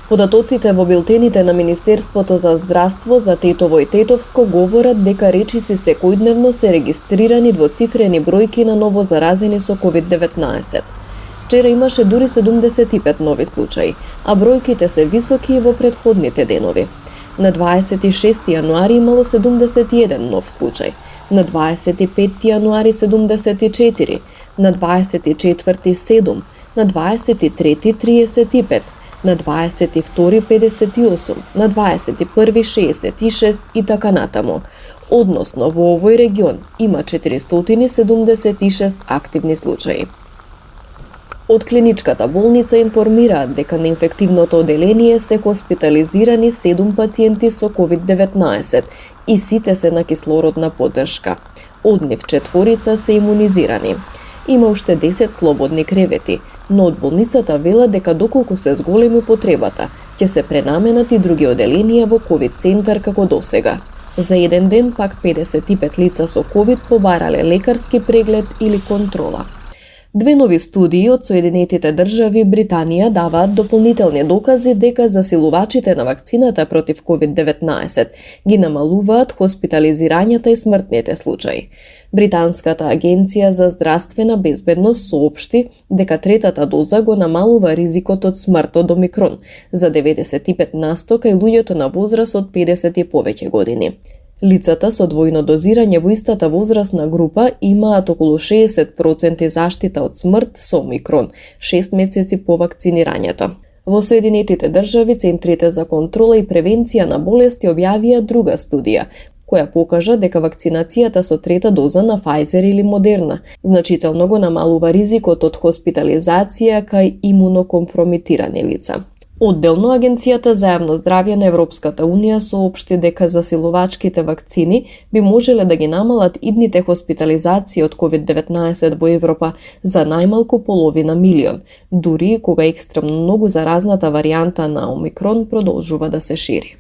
Податоците во билтените на Министерството за здравство за Тетово и Тетовско говорат дека речиси секојдневно се регистрирани двоцифрени бројки на ново заразени со COVID-19. Вчера имаше дури 75 нови случаи, а бројките се високи и во претходните денови. На 26 јануари имало 71 нов случај, на 25 јануари 74, на 24 7, на 23 35, на 22 58, на 21 66 и така натаму. Односно, во овој регион има 476 активни случаи. Од клиничката болница информираат дека на инфективното оделение се хоспитализирани 7 пациенти со COVID-19 и сите се на кислородна поддршка. Од нив 4 се имунизирани. Има уште 10 слободни кревети, но од болницата велат дека доколку се зголеми потребата, ќе се пренаменат и други оделенија во ковид центар како досега. За еден ден пак 55 лица со ковид побарале лекарски преглед или контрола. Две нови студии од Соединетите држави Британија даваат дополнителни докази дека засилувачите на вакцината против COVID-19 ги намалуваат хоспитализирањата и смртните случаи. Британската агенција за здравствена безбедност соопшти дека третата доза го намалува ризикот од смрт од омикрон за 95% кај луѓето на возраст од 50 и повеќе години. Лицата со двојно дозирање во истата возрастна група имаат околу 60% заштита од смрт со омикрон, 6 месеци по вакцинирањето. Во Соединетите држави Центрите за контрола и превенција на болести објавија друга студија, која покажа дека вакцинацијата со трета доза на Pfizer или Moderna значително го намалува ризикот од хоспитализација кај имунокомпромитирани лица. Одделно, Агенцијата за јавно здравје на Европската Унија соопшти дека засилувачките вакцини би можеле да ги намалат идните хоспитализации од COVID-19 во Европа за најмалку половина милион, дури кога екстремно многу заразната варијанта на омикрон продолжува да се шири.